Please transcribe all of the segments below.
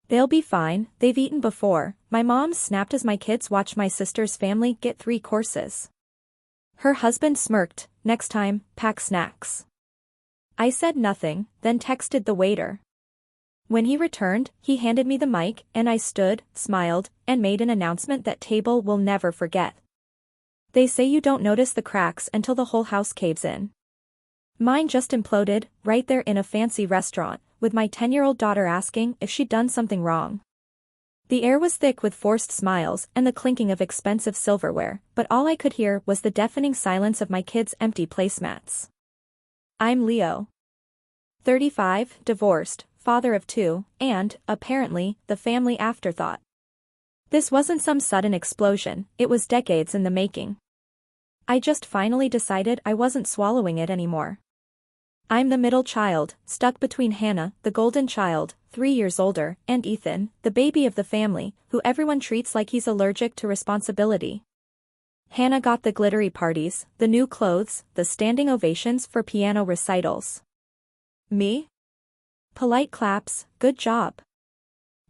They'll be fine, they've eaten before, my mom snapped as my kids watch my sister's family get 3 courses. Her husband smirked, next time, pack snacks. I said nothing, then texted the waiter. When he returned, he handed me the mic and I stood, smiled, and made an announcement that table will never forget. They say you don't notice the cracks until the whole house caves in. Mine just imploded, right there in a fancy restaurant, with my 10-year-old daughter asking if she'd done something wrong. The air was thick with forced smiles and the clinking of expensive silverware, but all I could hear was the deafening silence of my kids' empty placemats. I'm Leo. 35, divorced, father of 2, and, apparently, the family afterthought. This wasn't some sudden explosion, it was decades in the making. I just finally decided I wasn't swallowing it anymore. I'm the middle child, stuck between Hannah, the golden child, 3 years older, and Ethan, the baby of the family, who everyone treats like he's allergic to responsibility. Hannah got the glittery parties, the new clothes, the standing ovations for piano recitals. Me? Polite claps, good job.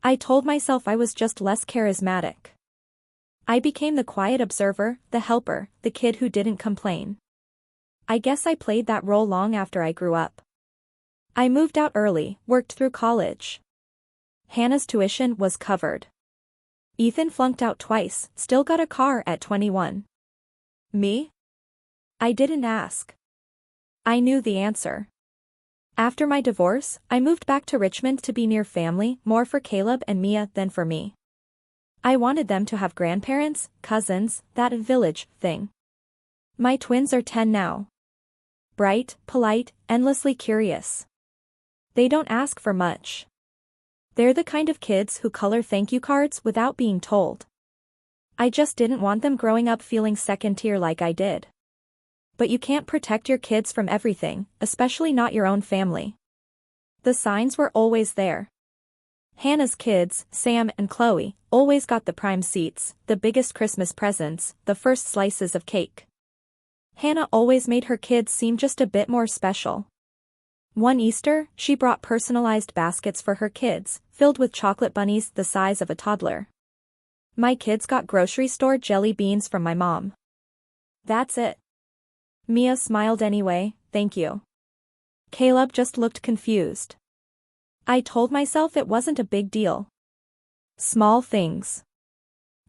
I told myself I was just less charismatic. I became the quiet observer, the helper, the kid who didn't complain. I guess I played that role long after I grew up. I moved out early, worked through college. Hannah's tuition was covered. Ethan flunked out twice, still got a car at 21. Me? I didn't ask. I knew the answer. After my divorce, I moved back to Richmond to be near family, more for Caleb and Mia than for me. I wanted them to have grandparents, cousins, that village thing. My twins are 10 now. Bright, polite, endlessly curious. They don't ask for much. They're the kind of kids who color thank you cards without being told. I just didn't want them growing up feeling second tier like I did. But you can't protect your kids from everything, especially not your own family. The signs were always there. Hannah's kids, Sam and Chloe, always got the prime seats, the biggest Christmas presents, the first slices of cake. Hannah always made her kids seem just a bit more special. One Easter, she brought personalized baskets for her kids, filled with chocolate bunnies the size of a toddler. My kids got grocery store jelly beans from my mom. That's it. Mia smiled anyway, thank you. Caleb just looked confused. I told myself it wasn't a big deal. Small things.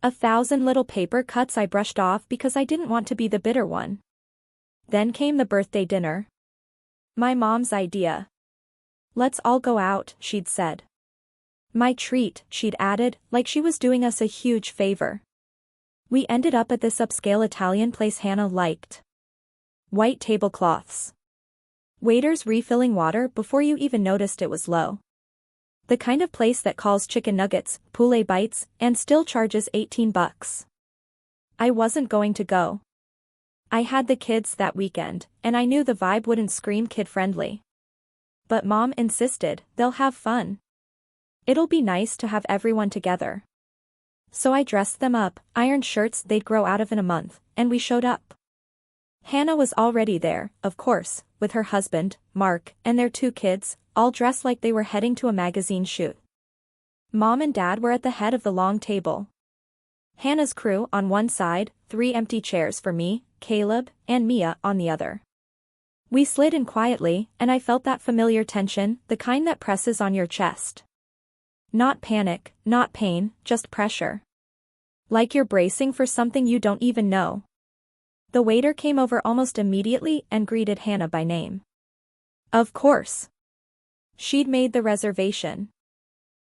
1,000 little paper cuts I brushed off because I didn't want to be the bitter one. Then came the birthday dinner. My mom's idea. Let's all go out, she'd said. My treat, she'd added, like she was doing us a huge favor. We ended up at this upscale Italian place Hannah liked. White tablecloths. Waiters refilling water before you even noticed it was low. The kind of place that calls chicken nuggets, poulet bites, and still charges $18. I wasn't going to go. I had the kids that weekend, and I knew the vibe wouldn't scream kid-friendly. But Mom insisted, they'll have fun. It'll be nice to have everyone together. So I dressed them up, ironed shirts they'd grow out of in a month, and we showed up. Hannah was already there, of course, with her husband, Mark, and their 2 kids, all dressed like they were heading to a magazine shoot. Mom and Dad were at the head of the long table. Hannah's crew on one side, 3 empty chairs for me, Caleb, and Mia on the other. We slid in quietly, and I felt that familiar tension, the kind that presses on your chest. Not panic, not pain, just pressure. Like you're bracing for something you don't even know. The waiter came over almost immediately and greeted Hannah by name. Of course. She'd made the reservation.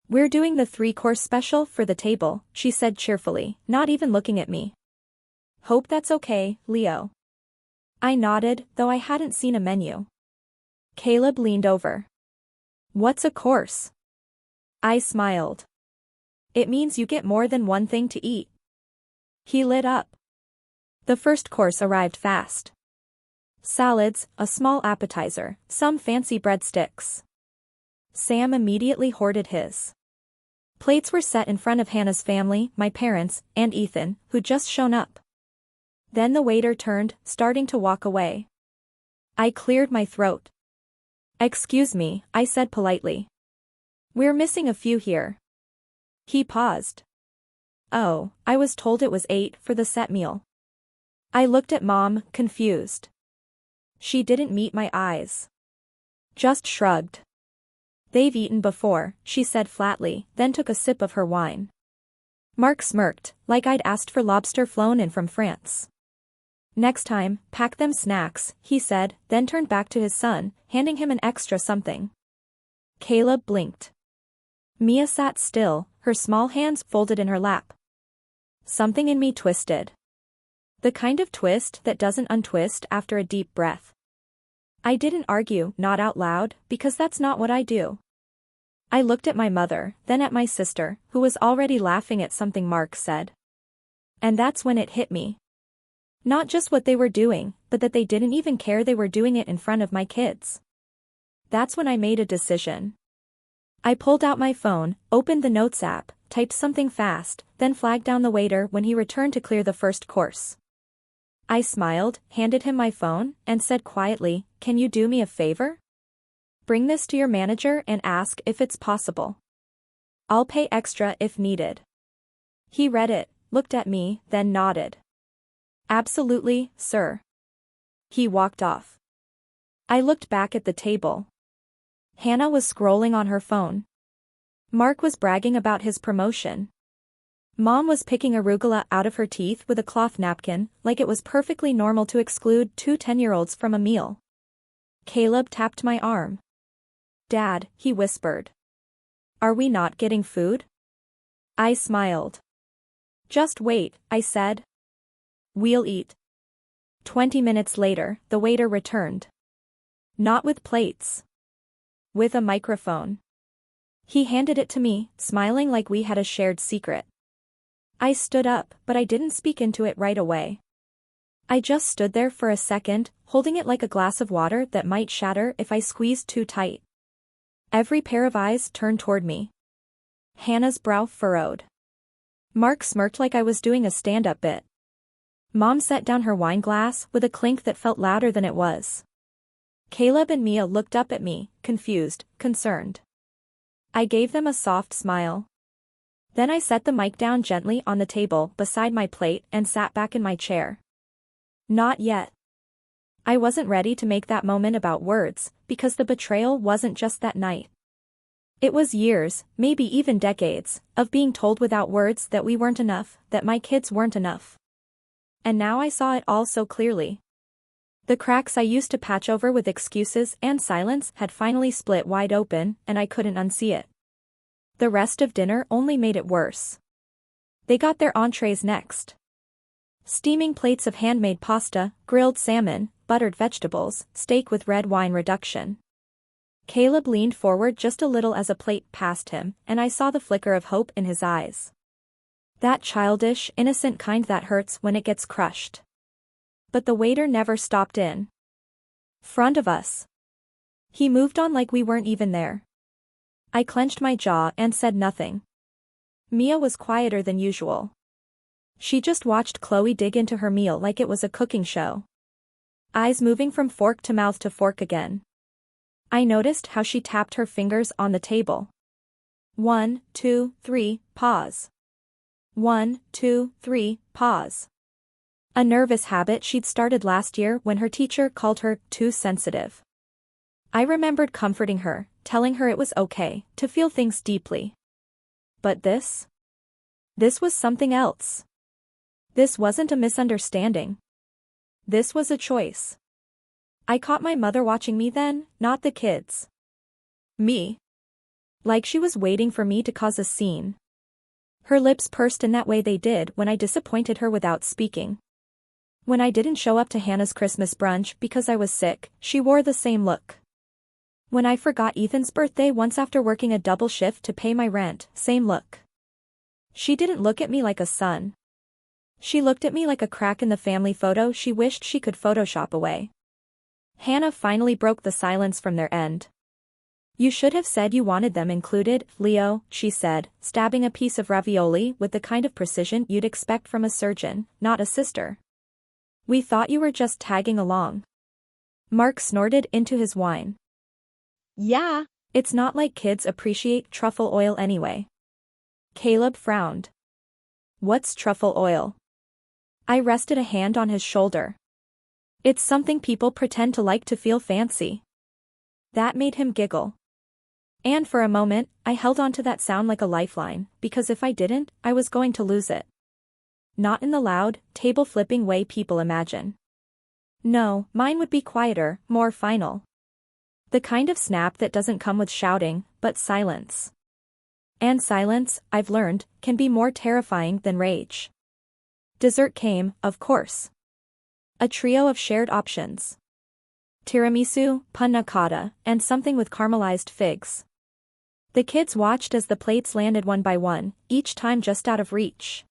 We're doing the 3-course special for the table, she said cheerfully, not even looking at me. Hope that's okay, Leo. I nodded, though I hadn't seen a menu. Caleb leaned over. What's a course? I smiled. It means you get more than one thing to eat. He lit up. The first course arrived fast. Salads, a small appetizer, some fancy breadsticks. Sam immediately hoarded his. Plates were set in front of Hannah's family, my parents, and Ethan, who'd just shown up. Then the waiter turned, starting to walk away. I cleared my throat. Excuse me, I said politely. We're missing a few here. He paused. Oh, I was told it was 8 for the set meal. I looked at Mom, confused. She didn't meet my eyes. Just shrugged. They've eaten before, she said flatly, then took a sip of her wine. Mark smirked, like I'd asked for lobster flown in from France. Next time, pack them snacks, he said, then turned back to his son, handing him an extra something. Caleb blinked. Mia sat still, her small hands folded in her lap. Something in me twisted. The kind of twist that doesn't untwist after a deep breath. I didn't argue, not out loud, because that's not what I do. I looked at my mother, then at my sister, who was already laughing at something Mark said. And that's when it hit me. Not just what they were doing, but that they didn't even care they were doing it in front of my kids. That's when I made a decision. I pulled out my phone, opened the Notes app, typed something fast, then flagged down the waiter when he returned to clear the first course. I smiled, handed him my phone, and said quietly, "Can you do me a favor? Bring this to your manager and ask if it's possible. I'll pay extra if needed." He read it, looked at me, then nodded. "Absolutely, sir." He walked off. I looked back at the table. Hannah was scrolling on her phone. Mark was bragging about his promotion. Mom was picking arugula out of her teeth with a cloth napkin, like it was perfectly normal to exclude 2 10-year-olds from a meal. Caleb tapped my arm. "Dad," he whispered. "Are we not getting food?" I smiled. "Just wait," I said. "We'll eat." 20 minutes later, the waiter returned. Not with plates. With a microphone. He handed it to me, smiling like we had a shared secret. I stood up, but I didn't speak into it right away. I just stood there for a second, holding it like a glass of water that might shatter if I squeezed too tight. Every pair of eyes turned toward me. Hannah's brow furrowed. Mark smirked like I was doing a stand-up bit. Mom set down her wine glass with a clink that felt louder than it was. Caleb and Mia looked up at me, confused, concerned. I gave them a soft smile. Then I set the mic down gently on the table beside my plate and sat back in my chair. Not yet. I wasn't ready to make that moment about words, because the betrayal wasn't just that night. It was years, maybe even decades, of being told without words that we weren't enough, that my kids weren't enough. And now I saw it all so clearly. The cracks I used to patch over with excuses and silence had finally split wide open, and I couldn't unsee it. The rest of dinner only made it worse. They got their entrees next. Steaming plates of handmade pasta, grilled salmon, buttered vegetables, steak with red wine reduction. Caleb leaned forward just a little as a plate passed him, and I saw the flicker of hope in his eyes. That childish, innocent kind that hurts when it gets crushed. But the waiter never stopped in front of us. He moved on like we weren't even there. I clenched my jaw and said nothing. Mia was quieter than usual. She just watched Chloe dig into her meal like it was a cooking show. Eyes moving from fork to mouth to fork again. I noticed how she tapped her fingers on the table. 1, 2, 3, pause. 1, 2, 3, pause. A nervous habit she'd started last year when her teacher called her too sensitive. I remembered comforting her, telling her it was okay to feel things deeply. But this? This was something else. This wasn't a misunderstanding. This was a choice. I caught my mother watching me then, not the kids. Me. Like she was waiting for me to cause a scene. Her lips pursed in that way they did when I disappointed her without speaking. When I didn't show up to Hannah's Christmas brunch because I was sick, she wore the same look. When I forgot Ethan's birthday once after working a double shift to pay my rent, same look. She didn't look at me like a son. She looked at me like a crack in the family photo she wished she could Photoshop away. Hannah finally broke the silence from their end. "You should have said you wanted them included, Leo," she said, stabbing a piece of ravioli with the kind of precision you'd expect from a surgeon, not a sister. "We thought you were just tagging along." Mark snorted into his wine. "Yeah, it's not like kids appreciate truffle oil anyway." Caleb frowned. What's truffle oil? I rested a hand on his shoulder. It's something people pretend to like to feel fancy. That made him giggle. And for a moment, I held on to that sound like a lifeline, because if I didn't, I was going to lose it. Not in the loud, table-flipping way people imagine. No, mine would be quieter, more final. The kind of snap that doesn't come with shouting, but silence. And silence, I've learned, can be more terrifying than rage. Dessert came, of course. A trio of shared options. Tiramisu, panna cotta, and something with caramelized figs. The kids watched as the plates landed one by one, each time just out of reach.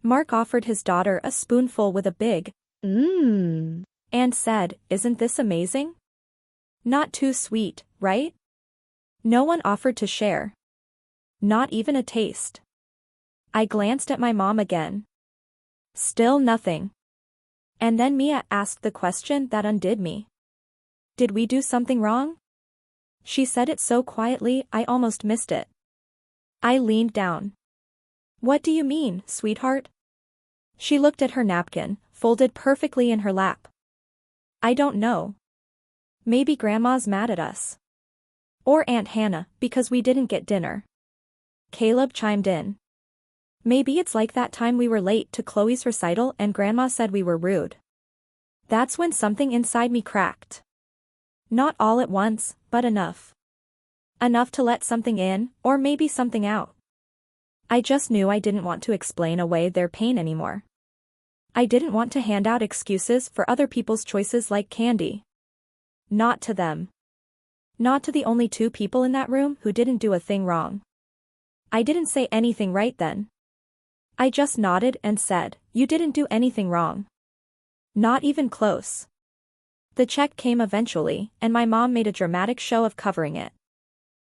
Mark offered his daughter a spoonful with a big, and said, "Isn't this amazing? Not too sweet, right?" No one offered to share. Not even a taste. I glanced at my mom again. Still nothing. And then Mia asked the question that undid me. Did we do something wrong? She said it so quietly I almost missed it. I leaned down. What do you mean, sweetheart? She looked at her napkin, folded perfectly in her lap. I don't know. Maybe Grandma's mad at us. Or Aunt Hannah, because we didn't get dinner. Caleb chimed in. Maybe it's like that time we were late to Chloe's recital and Grandma said we were rude. That's when something inside me cracked. Not all at once, but enough. Enough to let something in, or maybe something out. I just knew I didn't want to explain away their pain anymore. I didn't want to hand out excuses for other people's choices like candy. Not to them. Not to the only two people in that room who didn't do a thing wrong. I didn't say anything right then. I just nodded and said, "You didn't do anything wrong." Not even close. The check came eventually, and my mom made a dramatic show of covering it.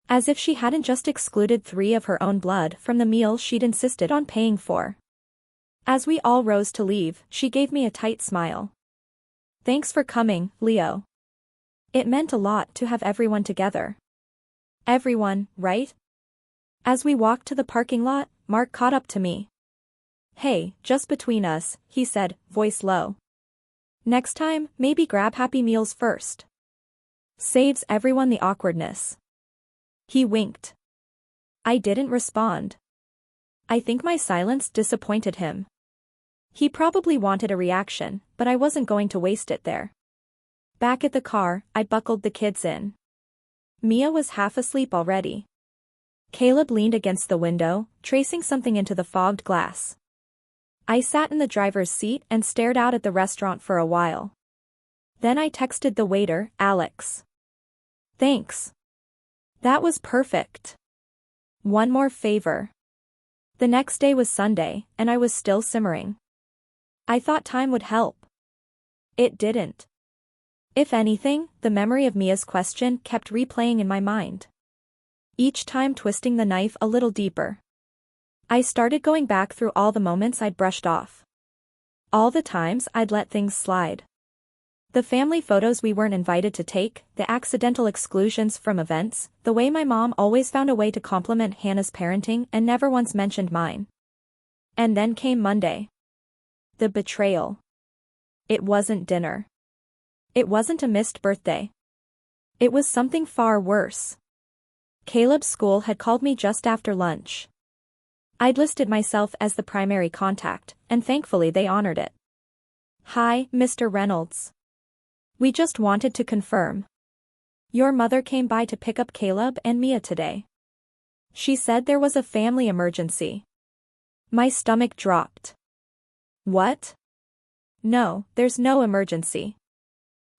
As if she hadn't just excluded 3 of her own blood from the meal she'd insisted on paying for. As we all rose to leave, she gave me a tight smile. Thanks for coming, Leo. It meant a lot to have everyone together. Everyone, right? As we walked to the parking lot, Mark caught up to me. Hey, just between us, he said, voice low. Next time, maybe grab Happy Meals first. Saves everyone the awkwardness. He winked. I didn't respond. I think my silence disappointed him. He probably wanted a reaction, but I wasn't going to waste it there. Back at the car, I buckled the kids in. Mia was half asleep already. Caleb leaned against the window, tracing something into the fogged glass. I sat in the driver's seat and stared out at the restaurant for a while. Then I texted the waiter, Alex. Thanks. That was perfect. One more favor. The next day was Sunday, and I was still simmering. I thought time would help. It didn't. If anything, the memory of Mia's question kept replaying in my mind. Each time twisting the knife a little deeper. I started going back through all the moments I'd brushed off. All the times I'd let things slide. The family photos we weren't invited to take, the accidental exclusions from events, the way my mom always found a way to compliment Hannah's parenting and never once mentioned mine. And then came Monday. The betrayal. It wasn't dinner. It wasn't a missed birthday. It was something far worse. Caleb's school had called me just after lunch. I'd listed myself as the primary contact, and thankfully they honored it. Hi, Mr. Reynolds. We just wanted to confirm. Your mother came by to pick up Caleb and Mia today. She said there was a family emergency. My stomach dropped. What? No, there's no emergency.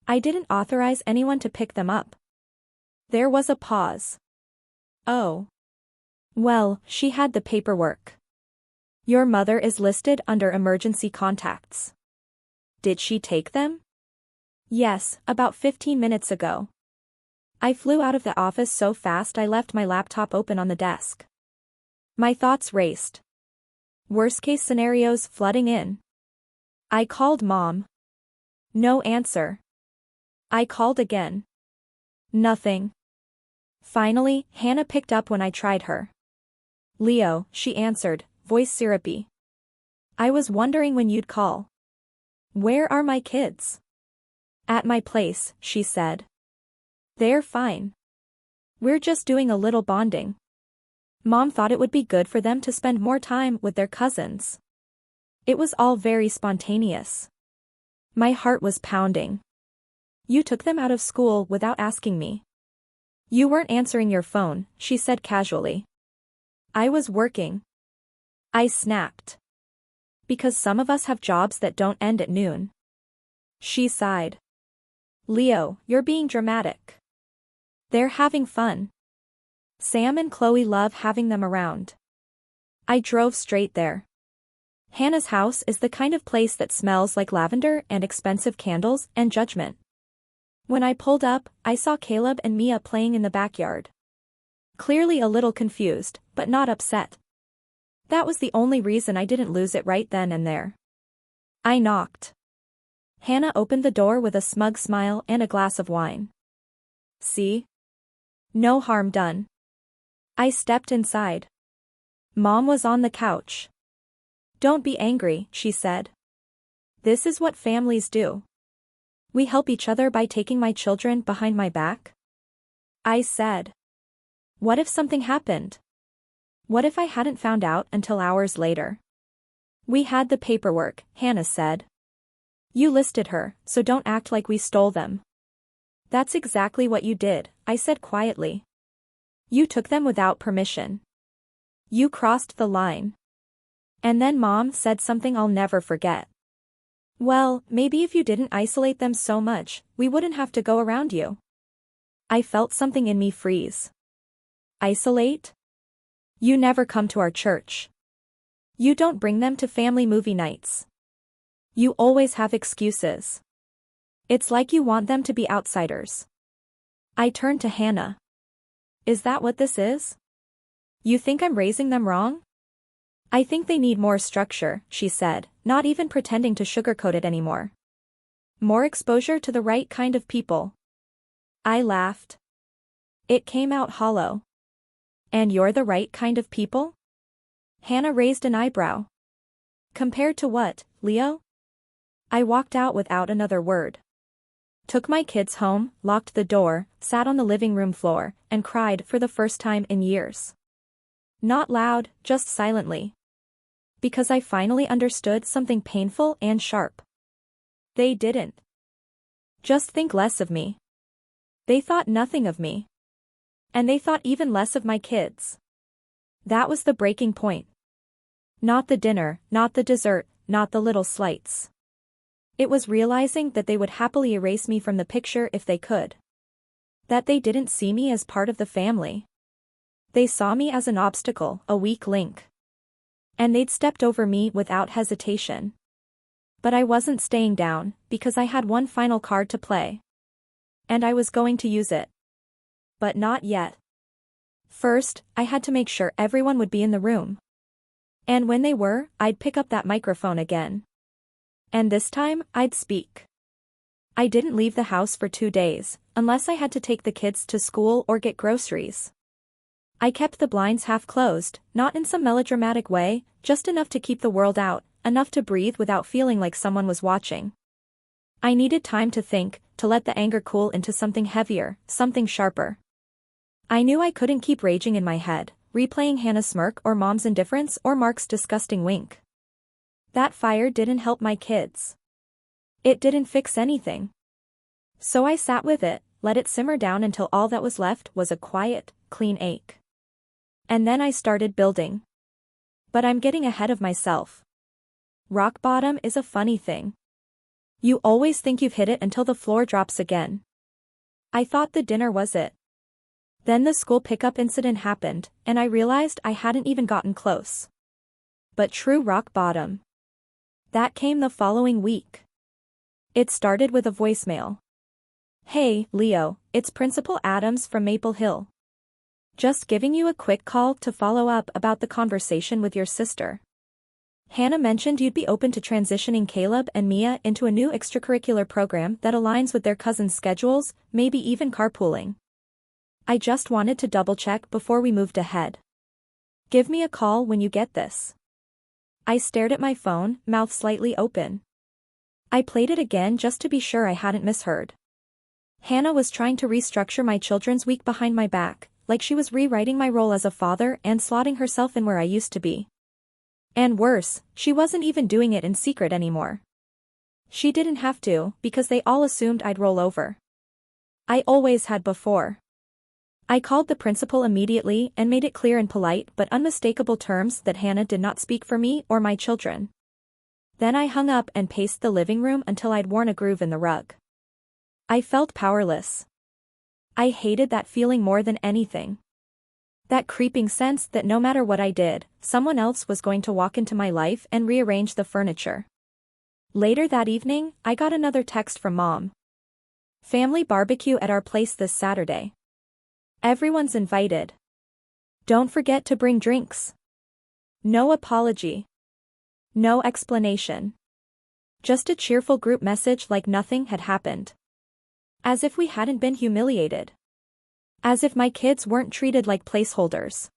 I didn't authorize anyone to pick them up. There was a pause. Oh. Well, she had the paperwork. Your mother is listed under emergency contacts. Did she take them? Yes, about 15 minutes ago. I flew out of the office so fast I left my laptop open on the desk. My thoughts raced. Worst-case scenarios flooding in. I called Mom. No answer. I called again. Nothing. Finally, Hannah picked up when I tried her. Leo, she answered, voice syrupy. I was wondering when you'd call. Where are my kids? At my place, she said. They're fine. We're just doing a little bonding. Mom thought it would be good for them to spend more time with their cousins. It was all very spontaneous. My heart was pounding. You took them out of school without asking me. You weren't answering your phone, she said casually. I was working. I snapped. Because some of us have jobs that don't end at noon. She sighed. Leo, you're being dramatic. They're having fun. Sam and Chloe love having them around. I drove straight there. Hannah's house is the kind of place that smells like lavender and expensive candles and judgment. When I pulled up, I saw Caleb and Mia playing in the backyard. Clearly a little confused, but not upset. That was the only reason I didn't lose it right then and there. I knocked. Hannah opened the door with a smug smile and a glass of wine. See? No harm done. I stepped inside. Mom was on the couch. Don't be angry, she said. This is what families do. We help each other by taking my children behind my back? I said. What if something happened? What if I hadn't found out until hours later? We had the paperwork, Hannah said. You listed her, so don't act like we stole them. That's exactly what you did, I said quietly. You took them without permission. You crossed the line. And then Mom said something I'll never forget. Well, maybe if you didn't isolate them so much, we wouldn't have to go around you. I felt something in me freeze. Isolate? You never come to our church. You don't bring them to family movie nights. You always have excuses. It's like you want them to be outsiders. I turned to Hannah. Is that what this is? You think I'm raising them wrong? I think they need more structure, she said, not even pretending to sugarcoat it anymore. More exposure to the right kind of people. I laughed. It came out hollow. And you're the right kind of people? Hannah raised an eyebrow. Compared to what, Leo? I walked out without another word. Took my kids home, locked the door, sat on the living room floor, and cried for the first time in years. Not loud, just silently. Because I finally understood something painful and sharp. They didn't just think less of me. They thought nothing of me. And they thought even less of my kids. That was the breaking point. Not the dinner, not the dessert, not the little slights. It was realizing that they would happily erase me from the picture if they could. That they didn't see me as part of the family. They saw me as an obstacle, a weak link. And they'd stepped over me without hesitation. But I wasn't staying down, because I had one final card to play. And I was going to use it. But not yet. First, I had to make sure everyone would be in the room. And when they were, I'd pick up that microphone again. And this time, I'd speak. I didn't leave the house for 2 days, unless I had to take the kids to school or get groceries. I kept the blinds half closed, not in some melodramatic way, just enough to keep the world out, enough to breathe without feeling like someone was watching. I needed time to think, to let the anger cool into something heavier, something sharper. I knew I couldn't keep raging in my head, replaying Hannah's smirk or Mom's indifference or Mark's disgusting wink. That fire didn't help my kids. It didn't fix anything. So I sat with it, let it simmer down until all that was left was a quiet, clean ache. And then I started building. But I'm getting ahead of myself. Rock bottom is a funny thing. You always think you've hit it until the floor drops again. I thought the dinner was it. Then the school pickup incident happened, and I realized I hadn't even gotten close. But true rock bottom. That came the following week. It started with a voicemail. Hey, Leo, it's Principal Adams from Maple Hill. Just giving you a quick call to follow up about the conversation with your sister. Hannah mentioned you'd be open to transitioning Caleb and Mia into a new extracurricular program that aligns with their cousins' schedules, maybe even carpooling. I just wanted to double-check before we moved ahead. Give me a call when you get this. I stared at my phone, mouth slightly open. I played it again just to be sure I hadn't misheard. Hannah was trying to restructure my children's week behind my back, like she was rewriting my role as a father and slotting herself in where I used to be. And worse, she wasn't even doing it in secret anymore. She didn't have to, because they all assumed I'd roll over. I always had before. I called the principal immediately and made it clear in polite but unmistakable terms that Hannah did not speak for me or my children. Then I hung up and paced the living room until I'd worn a groove in the rug. I felt powerless. I hated that feeling more than anything. That creeping sense that no matter what I did, someone else was going to walk into my life and rearrange the furniture. Later that evening, I got another text from Mom. Family barbecue at our place this Saturday. Everyone's invited. Don't forget to bring drinks. No apology. No explanation. Just a cheerful group message like nothing had happened. As if we hadn't been humiliated. As if my kids weren't treated like placeholders.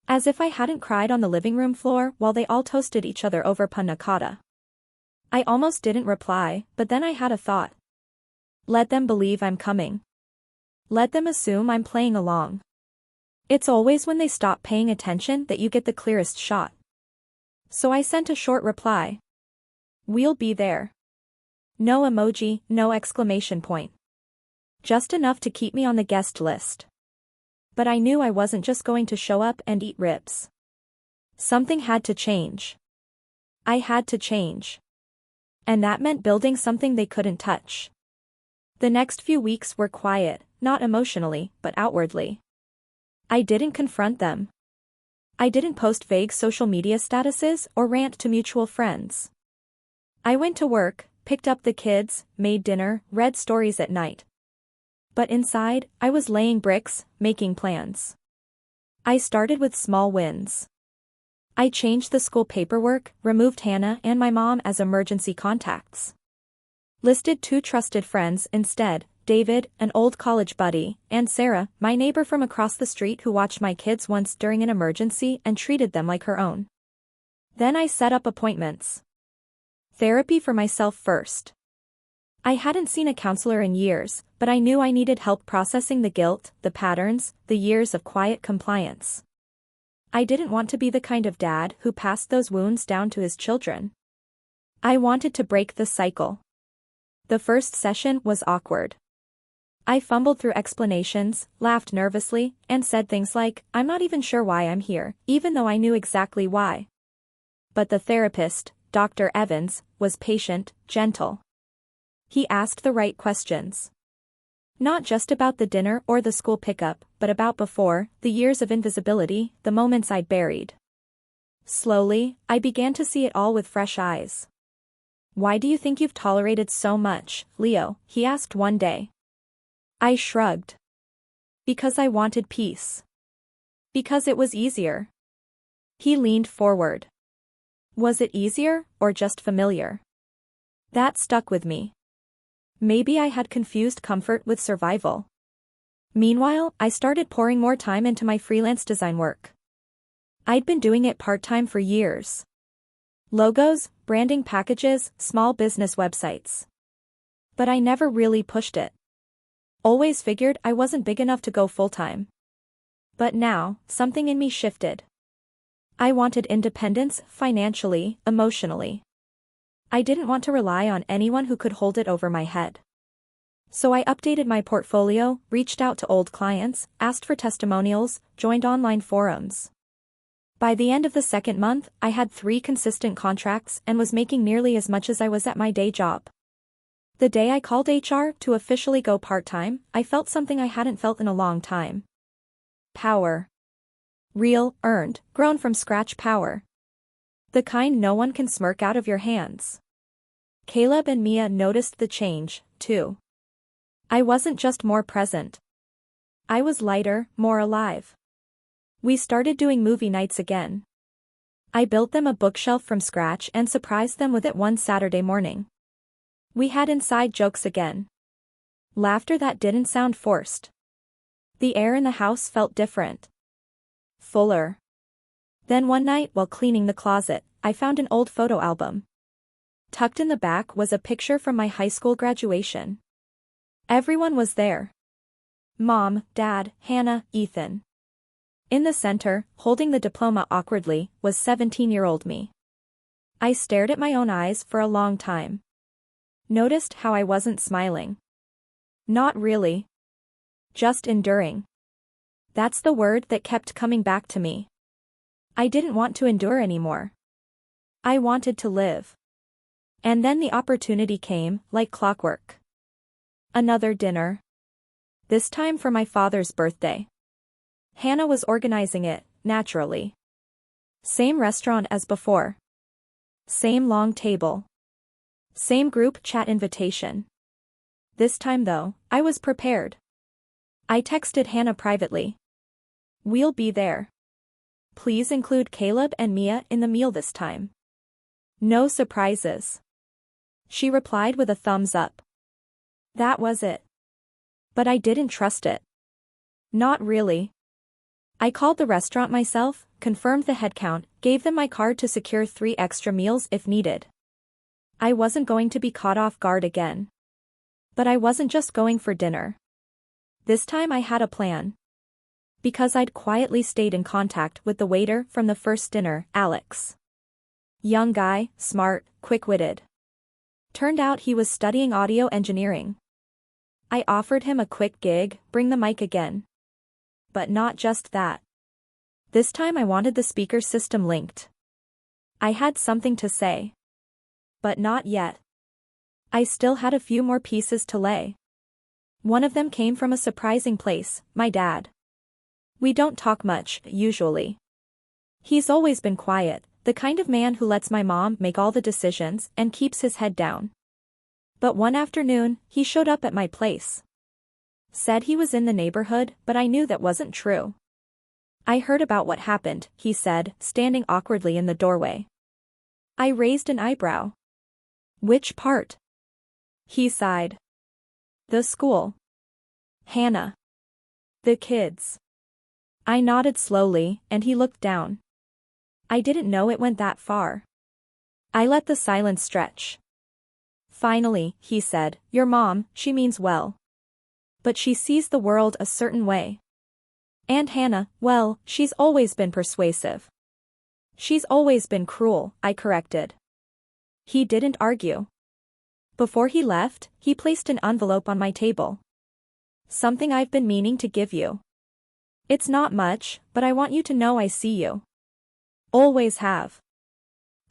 As if I hadn't cried on the living room floor while they all toasted each other over panna cotta. I almost didn't reply, but then I had a thought. Let them believe I'm coming. Let them assume I'm playing along. It's always when they stop paying attention that you get the clearest shot. So I sent a short reply. We'll be there. No emoji, no exclamation point. Just enough to keep me on the guest list. But I knew I wasn't just going to show up and eat ribs. Something had to change. I had to change. And that meant building something they couldn't touch. The next few weeks were quiet, not emotionally, but outwardly. I didn't confront them. I didn't post vague social media statuses or rant to mutual friends. I went to work, picked up the kids, made dinner, read stories at night. But inside, I was laying bricks, making plans. I started with small wins. I changed the school paperwork, removed Hannah and my mom as emergency contacts. Listed 2 trusted friends instead, David, an old college buddy, and Sarah, my neighbor from across the street who watched my kids once during an emergency and treated them like her own. Then I set up appointments. Therapy for myself first. I hadn't seen a counselor in years, but I knew I needed help processing the guilt, the patterns, the years of quiet compliance. I didn't want to be the kind of dad who passed those wounds down to his children. I wanted to break the cycle. The first session was awkward. I fumbled through explanations, laughed nervously, and said things like, I'm not even sure why I'm here, even though I knew exactly why. But the therapist, Dr. Evans, was patient, gentle. He asked the right questions. Not just about the dinner or the school pickup, but about before, the years of invisibility, the moments I'd buried. Slowly, I began to see it all with fresh eyes. Why do you think you've tolerated so much, Leo? He asked one day. I shrugged. Because I wanted peace. Because it was easier. He leaned forward. Was it easier, or just familiar? That stuck with me. Maybe I had confused comfort with survival. Meanwhile, I started pouring more time into my freelance design work. I'd been doing it part-time for years. Logos, branding packages, small business websites. But I never really pushed it. Always figured I wasn't big enough to go full-time. But now, something in me shifted. I wanted independence, financially, emotionally. I didn't want to rely on anyone who could hold it over my head. So I updated my portfolio, reached out to old clients, asked for testimonials, joined online forums. By the end of the second month, I had 3 consistent contracts and was making nearly as much as I was at my day job. The day I called HR to officially go part-time, I felt something I hadn't felt in a long time. Power. Real, earned, grown from scratch power. The kind no one can smirk out of your hands. Caleb and Mia noticed the change, too. I wasn't just more present. I was lighter, more alive. We started doing movie nights again. I built them a bookshelf from scratch and surprised them with it one Saturday morning. We had inside jokes again. Laughter that didn't sound forced. The air in the house felt different. Fuller. Then one night while cleaning the closet, I found an old photo album. Tucked in the back was a picture from my high school graduation. Everyone was there. Mom, Dad, Hannah, Ethan. In the center, holding the diploma awkwardly, was 17-year-old me. I stared at my own eyes for a long time. Noticed how I wasn't smiling. Not really. Just enduring. That's the word that kept coming back to me. I didn't want to endure anymore. I wanted to live. And then the opportunity came, like clockwork. Another dinner. This time for my father's birthday. Hannah was organizing it, naturally. Same restaurant as before. Same long table. Same group chat invitation. This time though, I was prepared. I texted Hannah privately. We'll be there. Please include Caleb and Mia in the meal this time. No surprises. She replied with a thumbs up. That was it. But I didn't trust it. Not really. I called the restaurant myself, confirmed the head count, gave them my card to secure 3 extra meals if needed. I wasn't going to be caught off guard again. But I wasn't just going for dinner. This time I had a plan. Because I'd quietly stayed in contact with the waiter from the first dinner, Alex. Young guy, smart, quick-witted. Turned out he was studying audio engineering. I offered him a quick gig, bring the mic again. But not just that. This time I wanted the speaker system linked. I had something to say. But not yet. I still had a few more pieces to lay. One of them came from a surprising place, my dad. We don't talk much, usually. He's always been quiet, the kind of man who lets my mom make all the decisions and keeps his head down. But one afternoon, he showed up at my place. Said he was in the neighborhood, but I knew that wasn't true. I heard about what happened, he said, standing awkwardly in the doorway. I raised an eyebrow. Which part? He sighed. The school. Hannah. The kids. I nodded slowly, and he looked down. I didn't know it went that far. I let the silence stretch. Finally, he said, your mom, she means well. But she sees the world a certain way. And Hannah, well, she's always been persuasive. She's always been cruel, I corrected. He didn't argue. Before he left, he placed an envelope on my table. Something I've been meaning to give you. It's not much, but I want you to know I see you. Always have.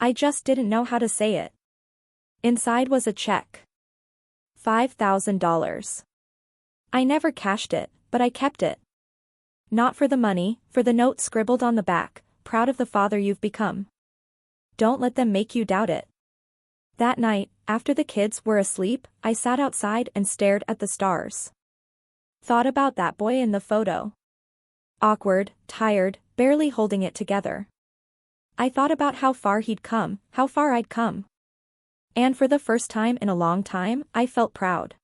I just didn't know how to say it. Inside was a check. $5,000. I never cashed it, but I kept it. Not for the money, for the note scribbled on the back, proud of the father you've become. Don't let them make you doubt it. That night, after the kids were asleep, I sat outside and stared at the stars. Thought about that boy in the photo. Awkward, tired, barely holding it together. I thought about how far he'd come, how far I'd come. And for the first time in a long time, I felt proud.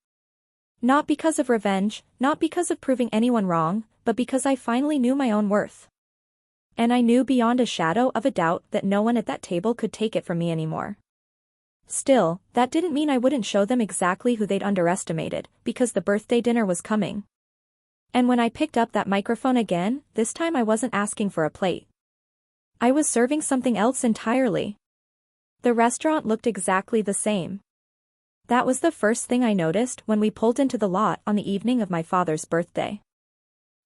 Not because of revenge, not because of proving anyone wrong, but because I finally knew my own worth. And I knew beyond a shadow of a doubt that no one at that table could take it from me anymore. Still, that didn't mean I wouldn't show them exactly who they'd underestimated, because the birthday dinner was coming. And when I picked up that microphone again, this time I wasn't asking for a plate. I was serving something else entirely. The restaurant looked exactly the same. That was the first thing I noticed when we pulled into the lot on the evening of my father's birthday.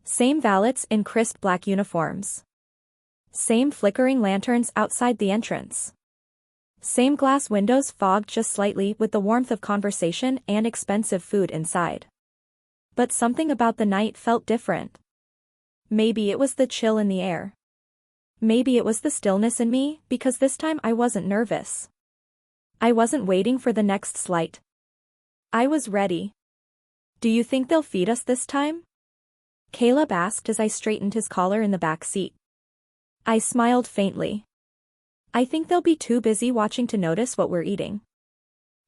Same valets in crisp black uniforms. Same flickering lanterns outside the entrance. Same glass windows fogged just slightly with the warmth of conversation and expensive food inside. But something about the night felt different. Maybe it was the chill in the air. Maybe it was the stillness in me, because this time I wasn't nervous. I wasn't waiting for the next slight. I was ready. Do you think they'll feed us this time? Caleb asked as I straightened his collar in the back seat. I smiled faintly. I think they'll be too busy watching to notice what we're eating.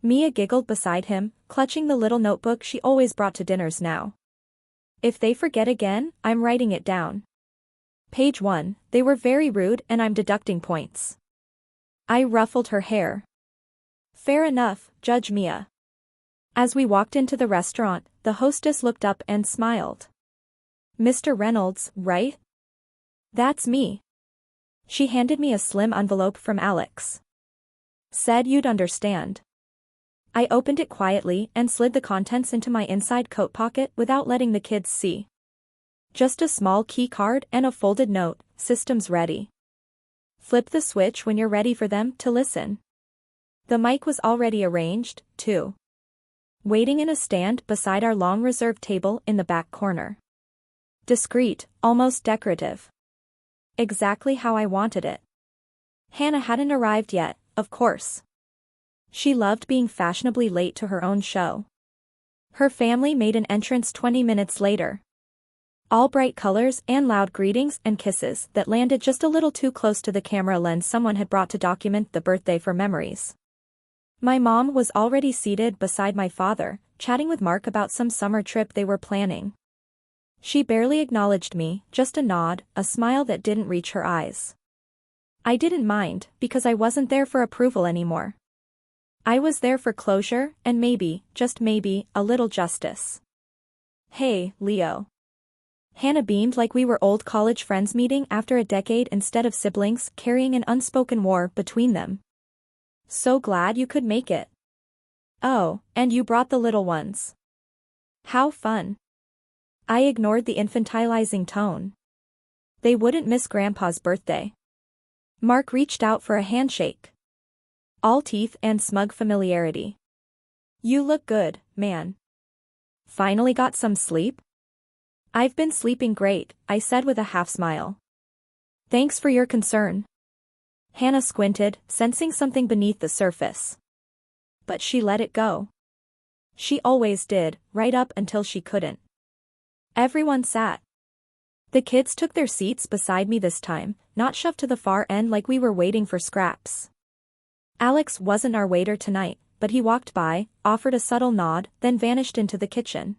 Mia giggled beside him, clutching the little notebook she always brought to dinners now. If they forget again, I'm writing it down. Page 1, they were very rude and I'm deducting points. I ruffled her hair. Fair enough, Judge Mia. As we walked into the restaurant, the hostess looked up and smiled. Mr. Reynolds, right? That's me. She handed me a slim envelope from Alex. Said you'd understand. I opened it quietly and slid the contents into my inside coat pocket without letting the kids see. Just a small key card and a folded note, systems ready. Flip the switch when you're ready for them to listen. The mic was already arranged, too. Waiting in a stand beside our long reserved table in the back corner. Discreet, almost decorative. Exactly how I wanted it. Hannah hadn't arrived yet, of course. She loved being fashionably late to her own show. Her family made an entrance 20 minutes later. All bright colors and loud greetings and kisses that landed just a little too close to the camera lens someone had brought to document the birthday for memories. My mom was already seated beside my father, chatting with Mark about some summer trip they were planning. She barely acknowledged me, just a nod, a smile that didn't reach her eyes. I didn't mind, because I wasn't there for approval anymore. I was there for closure, and maybe, just maybe, a little justice. Hey, Leo. Hannah beamed like we were old college friends meeting after a decade instead of siblings carrying an unspoken war between them. So glad you could make it. Oh, and you brought the little ones. How fun. I ignored the infantilizing tone. They wouldn't miss Grandpa's birthday. Mark reached out for a handshake. All teeth and smug familiarity. You look good, man. Finally got some sleep? I've been sleeping great, I said with a half smile. Thanks for your concern. Hannah squinted, sensing something beneath the surface. But she let it go. She always did, right up until she couldn't. Everyone sat. The kids took their seats beside me this time, not shoved to the far end like we were waiting for scraps. Alex wasn't our waiter tonight, but he walked by, offered a subtle nod, then vanished into the kitchen.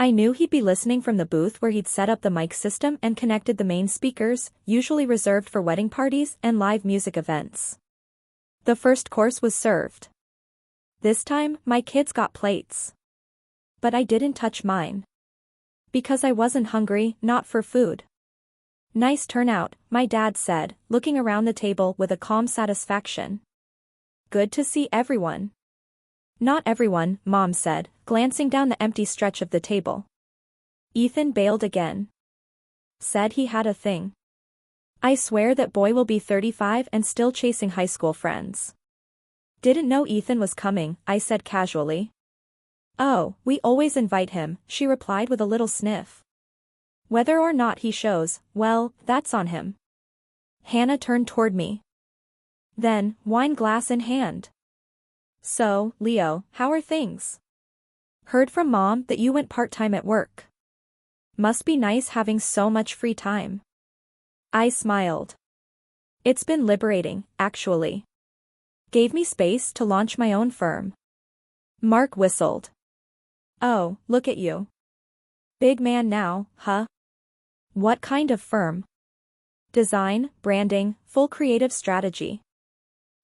I knew he'd be listening from the booth where he'd set up the mic system and connected the main speakers, usually reserved for wedding parties and live music events. The first course was served. This time, my kids got plates. But I didn't touch mine. Because I wasn't hungry, not for food. Nice turnout, my dad said, looking around the table with a calm satisfaction. Good to see everyone. Not everyone, Mom said, glancing down the empty stretch of the table. Ethan bailed again. Said he had a thing. I swear that boy will be 35 and still chasing high school friends. Didn't know Ethan was coming, I said casually. Oh, we always invite him, she replied with a little sniff. Whether or not he shows, well, that's on him. Hannah turned toward me. Then, wine glass in hand. So, Leo, how are things? Heard from Mom that you went part-time at work. Must be nice having so much free time. I smiled. It's been liberating, actually. Gave me space to launch my own firm. Mark whistled. Oh, look at you. Big man now, huh? What kind of firm? Design, branding, full creative strategy.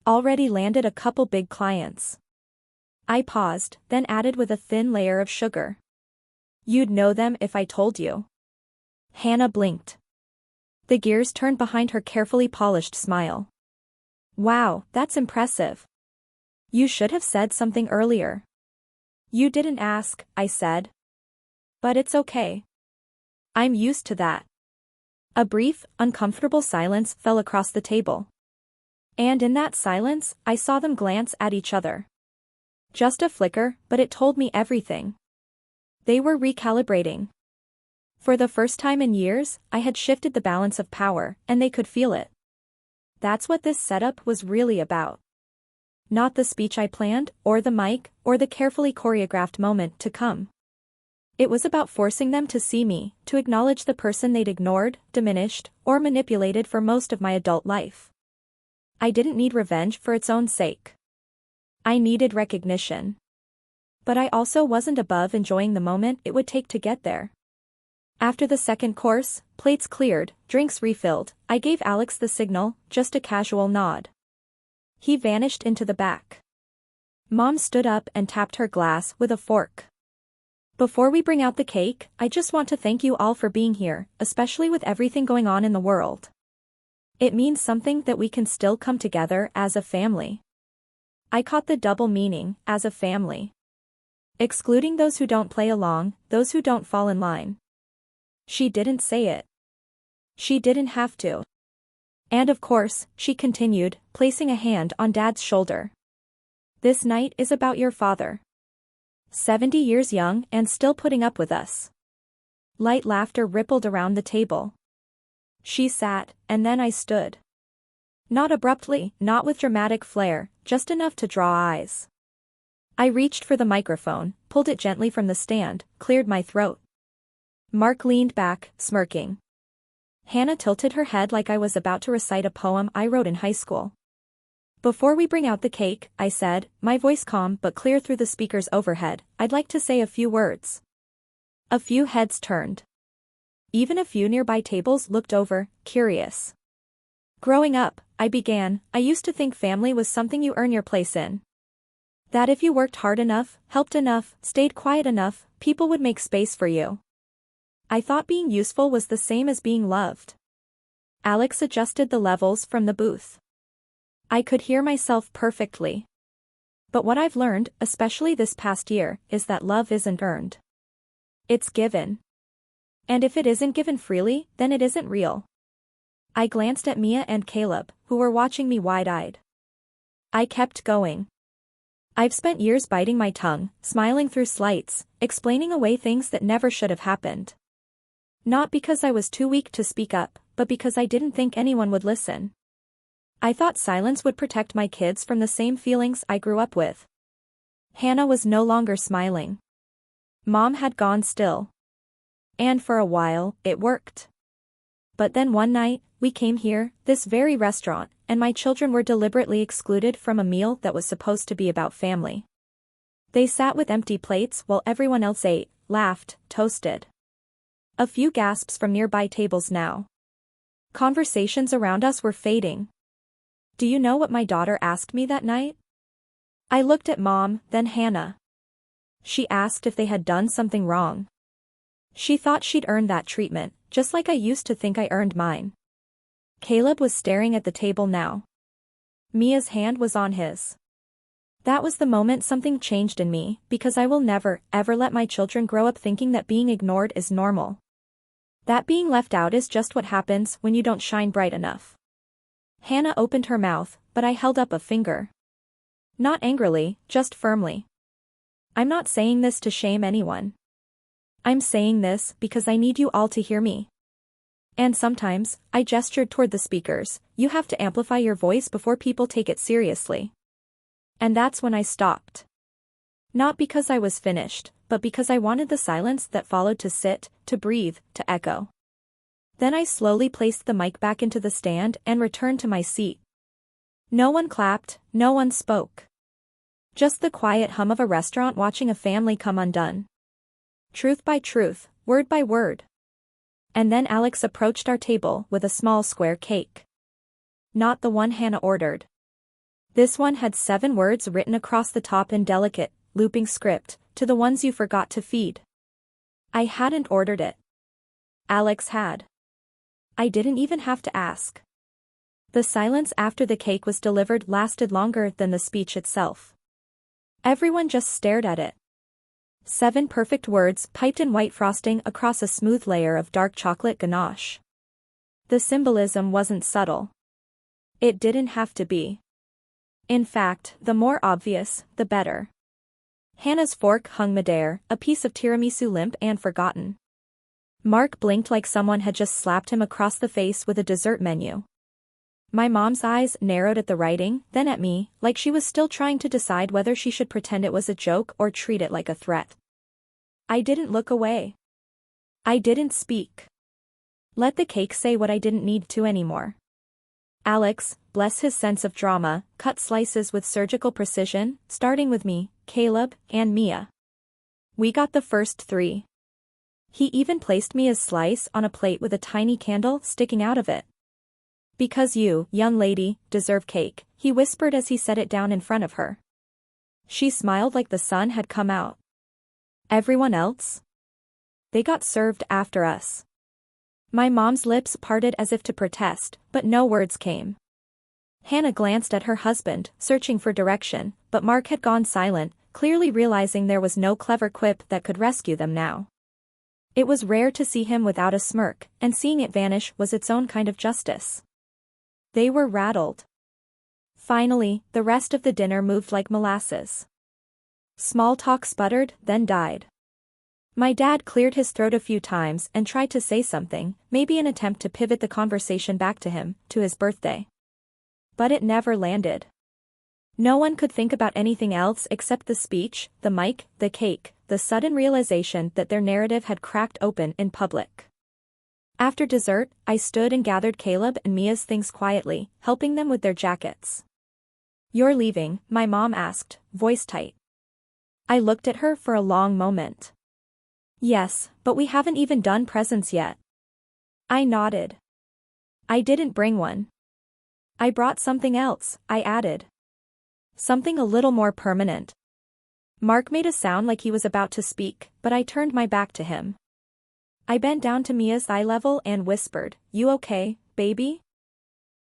Already landed a couple big clients. I paused, then added with a thin layer of sugar. You'd know them if I told you. Hannah blinked. The gears turned behind her carefully polished smile. Wow, that's impressive. You should have said something earlier. You didn't ask, I said. But it's okay. I'm used to that. A brief, uncomfortable silence fell across the table. And in that silence, I saw them glance at each other. Just a flicker, but it told me everything. They were recalibrating. For the first time in years, I had shifted the balance of power, and they could feel it. That's what this setup was really about. Not the speech I planned, or the mic, or the carefully choreographed moment to come. It was about forcing them to see me, to acknowledge the person they'd ignored, diminished, or manipulated for most of my adult life. I didn't need revenge for its own sake. I needed recognition. But I also wasn't above enjoying the moment it would take to get there. After the second course, plates cleared, drinks refilled, I gave Alex the signal, just a casual nod. He vanished into the back. Mom stood up and tapped her glass with a fork. Before we bring out the cake, I just want to thank you all for being here, especially with everything going on in the world. It means something that we can still come together as a family. I caught the double meaning, as a family. Excluding those who don't play along, those who don't fall in line. She didn't say it. She didn't have to. And of course, she continued, placing a hand on Dad's shoulder. This night is about your father. 70 years young and still putting up with us. Light laughter rippled around the table. She sat, and then I stood. Not abruptly, not with dramatic flair, just enough to draw eyes. I reached for the microphone, pulled it gently from the stand, cleared my throat. Mark leaned back, smirking. Hannah tilted her head like I was about to recite a poem I wrote in high school. Before we bring out the cake, I said, my voice calm but clear through the speakers overhead, I'd like to say a few words. A few heads turned. Even a few nearby tables looked over, curious. Growing up, I began, I used to think family was something you earn your place in. That if you worked hard enough, helped enough, stayed quiet enough, people would make space for you. I thought being useful was the same as being loved. Alex adjusted the levels from the booth. I could hear myself perfectly. But what I've learned, especially this past year, is that love isn't earned. It's given. And if it isn't given freely, then it isn't real. I glanced at Mia and Caleb, who were watching me wide-eyed. I kept going. I've spent years biting my tongue, smiling through slights, explaining away things that never should have happened. Not because I was too weak to speak up, but because I didn't think anyone would listen. I thought silence would protect my kids from the same feelings I grew up with. Hannah was no longer smiling. Mom had gone still. And for a while, it worked. But then one night, we came here, this very restaurant, and my children were deliberately excluded from a meal that was supposed to be about family. They sat with empty plates while everyone else ate, laughed, toasted. A few gasps from nearby tables now. Conversations around us were fading. Do you know what my daughter asked me that night? I looked at Mom, then Hannah. She asked if they had done something wrong. She thought she'd earned that treatment, just like I used to think I earned mine. Caleb was staring at the table now. Mia's hand was on his. That was the moment something changed in me, because I will never, ever let my children grow up thinking that being ignored is normal. That being left out is just what happens when you don't shine bright enough. Hannah opened her mouth, but I held up a finger. Not angrily, just firmly. I'm not saying this to shame anyone. I'm saying this because I need you all to hear me. And sometimes, I gestured toward the speakers, you have to amplify your voice before people take it seriously. And that's when I stopped. Not because I was finished, but because I wanted the silence that followed to sit, to breathe, to echo. Then I slowly placed the mic back into the stand and returned to my seat. No one clapped, no one spoke. Just the quiet hum of a restaurant watching a family come undone. Truth by truth, word by word. And then Alex approached our table with a small square cake. Not the one Hannah ordered. This one had 7 words written across the top in delicate, looping script, to the ones you forgot to feed. I hadn't ordered it. Alex had. I didn't even have to ask. The silence after the cake was delivered lasted longer than the speech itself. Everyone just stared at it. 7 perfect words piped in white frosting across a smooth layer of dark chocolate ganache. The symbolism wasn't subtle. It didn't have to be. In fact, the more obvious, the better. Hannah's fork hung midair, a piece of tiramisu limp and forgotten. Mark blinked like someone had just slapped him across the face with a dessert menu. My mom's eyes narrowed at the writing, then at me, like she was still trying to decide whether she should pretend it was a joke or treat it like a threat. I didn't look away. I didn't speak. Let the cake say what I didn't need to anymore. Alex, bless his sense of drama, cut slices with surgical precision, starting with me, Caleb, and Mia. We got the first 3. He even placed me a slice on a plate with a tiny candle sticking out of it. Because you, young lady, deserve cake, he whispered as he set it down in front of her. She smiled like the sun had come out. Everyone else? They got served after us. My mom's lips parted as if to protest, but no words came. Hannah glanced at her husband, searching for direction, but Mark had gone silent, clearly realizing there was no clever quip that could rescue them now. It was rare to see him without a smirk, and seeing it vanish was its own kind of justice. They were rattled. Finally, the rest of the dinner moved like molasses. Small talk sputtered, then died. My dad cleared his throat a few times and tried to say something, maybe an attempt to pivot the conversation back to him, to his birthday. But it never landed. No one could think about anything else except the speech, the mic, the cake, the sudden realization that their narrative had cracked open in public. After dessert, I stood and gathered Caleb and Mia's things quietly, helping them with their jackets. "You're leaving?" my mom asked, voice tight. I looked at her for a long moment. "Yes, but we haven't even done presents yet." I nodded. "I didn't bring one." "I brought something else," I added. "Something a little more permanent." Mark made a sound like he was about to speak, but I turned my back to him. I bent down to Mia's eye level and whispered, "You okay, baby?"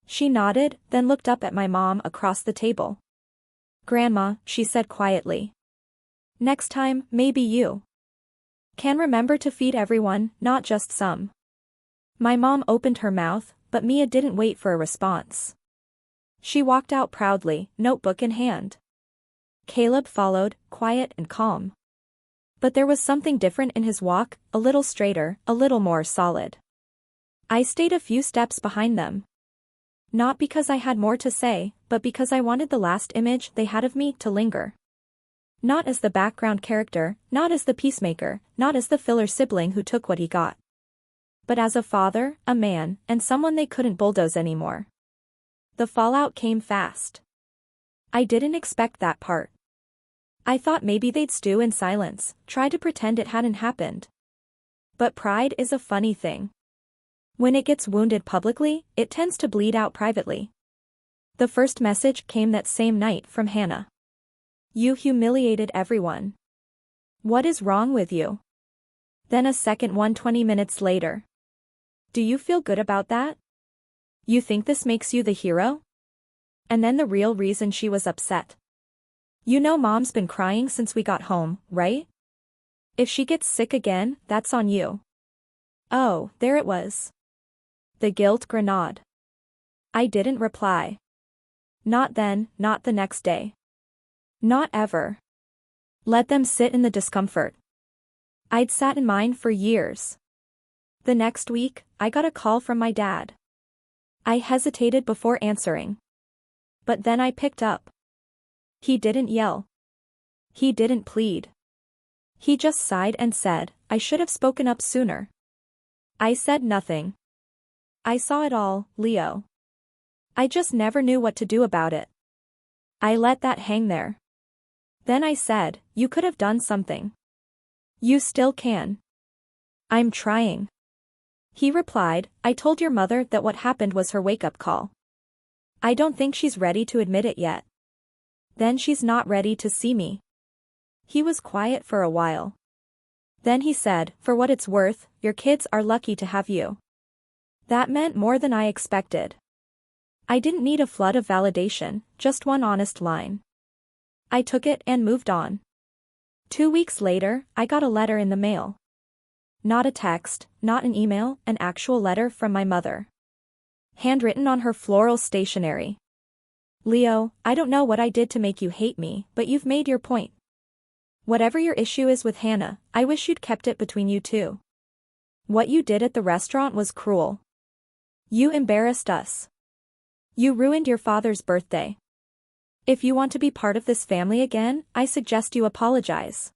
She nodded, then looked up at my mom across the table. "Grandma," she said quietly. "Next time, maybe you can remember to feed everyone, not just some." My mom opened her mouth, but Mia didn't wait for a response. She walked out proudly, notebook in hand. Caleb followed, quiet and calm. But there was something different in his walk, a little straighter, a little more solid. I stayed a few steps behind them. Not because I had more to say, but because I wanted the last image they had of me to linger. Not as the background character, not as the peacemaker, not as the filler sibling who took what he got. But as a father, a man, and someone they couldn't bulldoze anymore. The fallout came fast. I didn't expect that part. I thought maybe they'd stew in silence, try to pretend it hadn't happened. But pride is a funny thing. When it gets wounded publicly, it tends to bleed out privately. The first message came that same night from Hannah. "You humiliated everyone. What is wrong with you?" Then a second one 20 minutes later. "Do you feel good about that? You think this makes you the hero?" And then the real reason she was upset. "You know Mom's been crying since we got home, right? If she gets sick again, that's on you." Oh, there it was. The guilt grenade. I didn't reply. Not then, not the next day. Not ever. Let them sit in the discomfort. I'd sat in mine for years. The next week, I got a call from my dad. I hesitated before answering. But then I picked up. He didn't yell. He didn't plead. He just sighed and said, "I should have spoken up sooner." I said nothing. I saw it all, Leo. I just never knew what to do about it. I let that hang there. Then I said, "You could have done something. You still can." "I'm trying." He replied, "I told your mother that what happened was her wake-up call. I don't think she's ready to admit it yet. Then she's not ready to see me." He was quiet for a while. Then he said, "For what it's worth, your kids are lucky to have you." That meant more than I expected. I didn't need a flood of validation, just one honest line. I took it and moved on. 2 weeks later, I got a letter in the mail. Not a text, not an email, an actual letter from my mother. Handwritten on her floral stationery. "Leo, I don't know what I did to make you hate me, but you've made your point. Whatever your issue is with Hannah, I wish you'd kept it between you two. What you did at the restaurant was cruel. You embarrassed us. You ruined your father's birthday. If you want to be part of this family again, I suggest you apologize."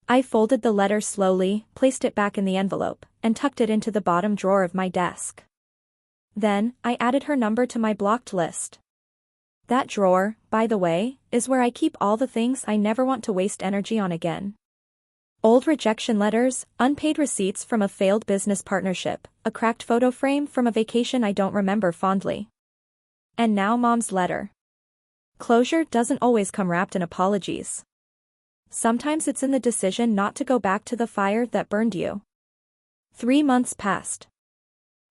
I folded the letter slowly, placed it back in the envelope, and tucked it into the bottom drawer of my desk. Then, I added her number to my blocked list. That drawer, by the way, is where I keep all the things I never want to waste energy on again. Old rejection letters, unpaid receipts from a failed business partnership, a cracked photo frame from a vacation I don't remember fondly. And now Mom's letter. Closure doesn't always come wrapped in apologies. Sometimes it's in the decision not to go back to the fire that burned you. 3 months passed.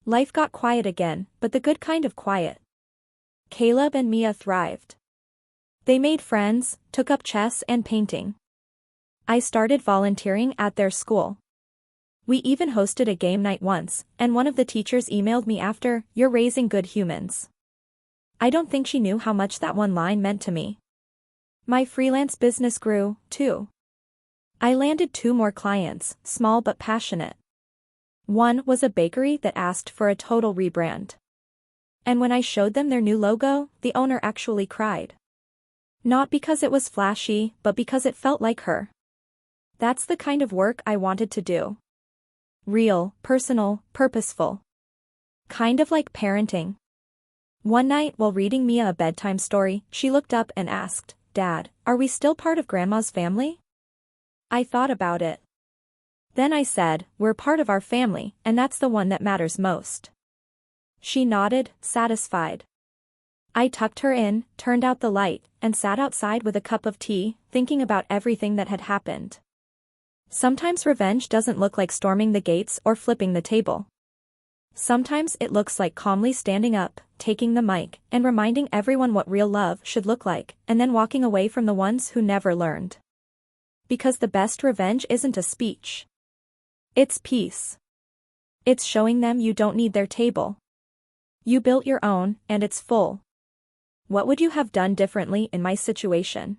Life got quiet again, but the good kind of quiet. Caleb and Mia thrived. They made friends, took up chess and painting. I started volunteering at their school. We even hosted a game night once, and one of the teachers emailed me after, "You're raising good humans." I don't think she knew how much that one line meant to me. My freelance business grew, too. I landed 2 more clients, small but passionate. One was a bakery that asked for a total rebrand. And when I showed them their new logo, the owner actually cried. Not because it was flashy, but because it felt like her. That's the kind of work I wanted to do. Real, personal, purposeful. Kind of like parenting. One night while reading Mia a bedtime story, she looked up and asked, "Dad, are we still part of Grandma's family?" I thought about it. Then I said, "We're part of our family, and that's the one that matters most." She nodded, satisfied. I tucked her in, turned out the light, and sat outside with a cup of tea, thinking about everything that had happened. Sometimes revenge doesn't look like storming the gates or flipping the table. Sometimes it looks like calmly standing up, taking the mic, and reminding everyone what real love should look like, and then walking away from the ones who never learned. Because the best revenge isn't a speech. It's peace. It's showing them you don't need their table. You built your own, and it's full. What would you have done differently in my situation?